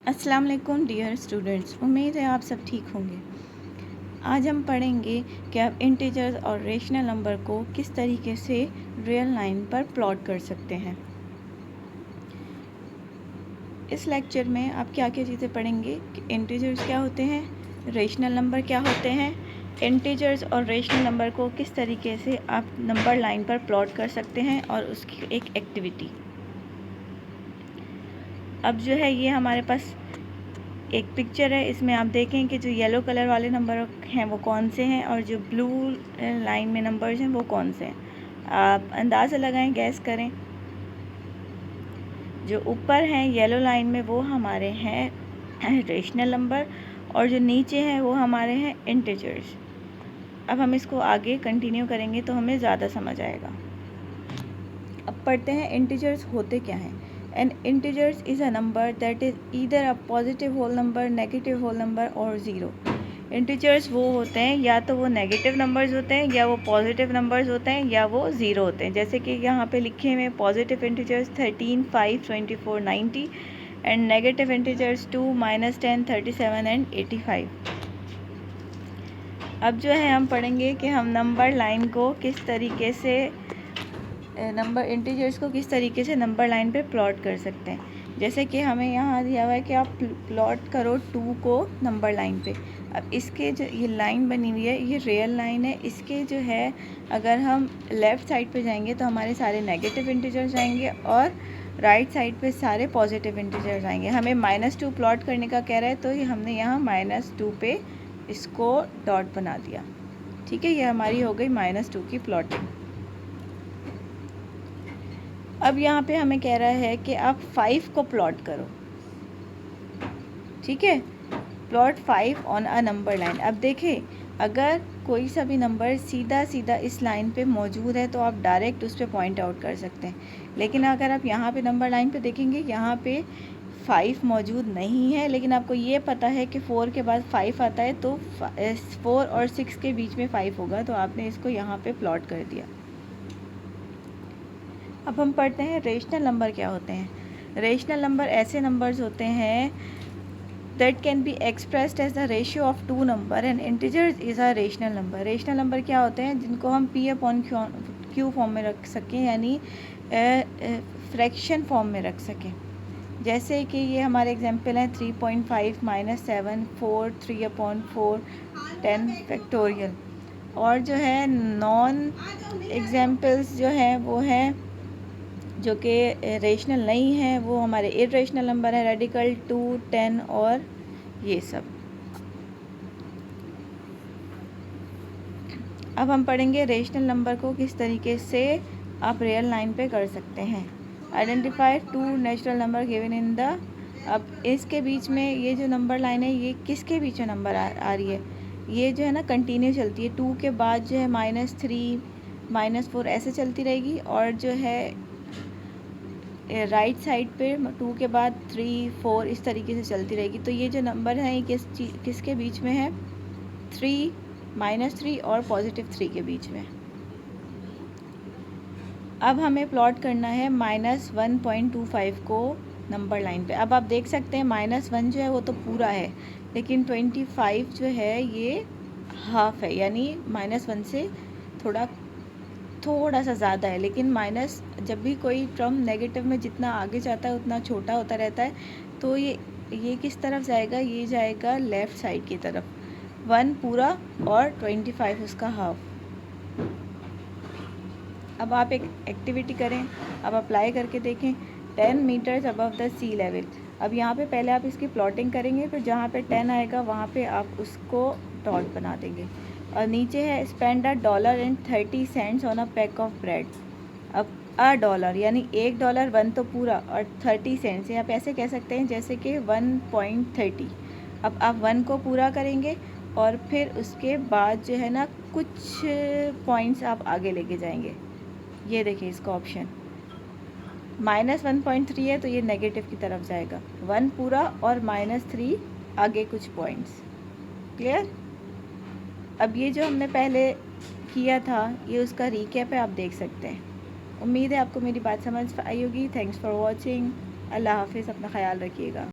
अस्सलाम वालेकुम dear students, उम्मीद है आप सब ठीक होंगे। आज हम पढ़ेंगे कि आप इंटीजर्स और रेशनल नंबर को किस तरीके से रियल लाइन पर प्लॉट कर सकते हैं। इस लेक्चर में आप क्या क्या चीज़ें पढ़ेंगे कि इंटीजर्स क्या होते हैं, रेशनल नंबर क्या होते हैं, इंटीजर्स और रेशनल नंबर को किस तरीके से आप नंबर लाइन पर प्लॉट कर सकते हैं और उसकी एक एक्टिविटी। अब जो है ये हमारे पास एक पिक्चर है, इसमें आप देखें कि जो येलो कलर वाले नंबर हैं वो कौन से हैं और जो ब्लू लाइन में नंबर्स हैं वो कौन से हैं। आप अंदाज़ा लगाएं, गैस करें। जो ऊपर हैं येलो लाइन में वो हमारे हैं रेशनल नंबर और जो नीचे हैं वो हमारे हैं इंटीजर्स। अब हम इसको आगे कंटिन्यू करेंगे तो हमें ज़्यादा समझ आएगा। अब पढ़ते हैं इंटीजर्स होते क्या हैं। An integers is a number that is either a positive whole number, negative whole number और ज़ीरो। इंटीजर्स वो होते हैं या तो वो नेगेटिव नंबर्स होते हैं या वो पॉजिटिव नंबर्स होते हैं या वो ज़ीरो होते हैं। जैसे कि यहाँ पे लिखे हुए positive integers 13, 5, 24, 90 and negative integers 2, -10, 37 and 85। अब जो है हम पढ़ेंगे कि हम नंबर लाइन को किस तरीके से नंबर इंटीजर्स को किस तरीके से नंबर लाइन पे प्लॉट कर सकते हैं। जैसे कि हमें यहाँ दिया हुआ है कि आप प्लॉट करो 2 को नंबर लाइन पे। अब इसके जो ये लाइन बनी हुई है ये रियल लाइन है। इसके जो है अगर हम लेफ़्ट साइड पे जाएंगे तो हमारे सारे नेगेटिव इंटीजर्स आएंगे और राइट साइड पे सारे पॉजिटिव इंटीजर्स आएंगे। हमें -2 प्लॉट करने का कह रहा है तो ये हमने यहाँ -2 पे इसको डॉट बना दिया। ठीक है, ये हमारी हो गई -2 की प्लॉटिंग। अब यहाँ पे हमें कह रहा है कि आप 5 को प्लॉट करो। ठीक है, plot 5 on a number line. अब देखें, अगर कोई सा भी नंबर सीधा सीधा इस लाइन पे मौजूद है तो आप डायरेक्ट उस पर पॉइंट आउट कर सकते हैं। लेकिन अगर आप यहाँ पे नंबर लाइन पे देखेंगे यहाँ पे 5 मौजूद नहीं है, लेकिन आपको ये पता है कि 4 के बाद 5 आता है तो 4 और 6 के बीच में 5 होगा, तो आपने इसको यहाँ पे प्लॉट कर दिया। अब हम पढ़ते हैं रेशनल नंबर क्या होते हैं। रेशनल नंबर ऐसे नंबर्स होते हैं that can be expressed as the ratio of two number and integers is a rational number. Rational number क्या होते हैं जिनको हम P/Q फॉर्म में रख सकें, यानी फ्रैक्शन फॉर्म में रख सकें। जैसे कि ये हमारे एग्जांपल हैं 3.5 -7 4 3/4 10 फैक्टोरियल। और जो है नॉन एग्जांपल्स जो हैं वो हैं जो कि रेशनल नहीं है, वो हमारे इरेशनल नंबर है, रेडिकल 2, 10 और ये सब। अब हम पढ़ेंगे रेशनल नंबर को किस तरीके से आप रियल लाइन पे कर सकते हैं। Identify 2 natural number given in the. अब इसके बीच में ये जो नंबर लाइन है ये किसके बीच में नंबर आ रही है, ये जो है ना कंटिन्यू चलती है। 2 के बाद जो है -3 -4 ऐसे चलती रहेगी और जो है राइट साइड पे 2 के बाद 3 4 इस तरीके से चलती रहेगी। तो ये जो नंबर है ये किसके बीच में है, 3 -3 और +3 के बीच में। अब हमें प्लॉट करना है -1.25 को नंबर लाइन पे। अब आप देख सकते हैं -1 जो है वो तो पूरा है, लेकिन 25 जो है ये हाफ है, यानी -1 से थोड़ा सा ज़्यादा है। लेकिन माइनस जब भी कोई टर्म नेगेटिव में जितना आगे जाता है उतना छोटा होता रहता है, तो ये किस तरफ जाएगा, ये जाएगा लेफ़्ट साइड की तरफ। 1 पूरा और 25 उसका हाफ। अब आप एक एक्टिविटी करें, अब अप्लाई करके देखें। 10 metres above the sea level. अब यहाँ पे पहले आप इसकी प्लॉटिंग करेंगे, फिर जहाँ पे 10 आएगा वहाँ पे आप उसको डॉट बना देंगे। और नीचे है spend $1.30 on a pack of bread. अब $1 यानी $1 1 तो पूरा और 30 सेंट्स, आप ऐसे कह सकते हैं जैसे कि 1.30। अब आप 1 को पूरा करेंगे और फिर उसके बाद जो है ना कुछ पॉइंट्स आप आगे लेके जाएंगे। ये देखिए इसका ऑप्शन -1.3 है तो ये नेगेटिव की तरफ जाएगा। 1 पूरा और -3 आगे कुछ पॉइंट्स। क्लियर। अब ये जो हमने पहले किया था ये उसका रिकैप है, आप देख सकते हैं। उम्मीद है आपको मेरी बात समझ आई होगी। Thanks for watching. अल्लाह हाफिज़, अपना ख्याल रखिएगा।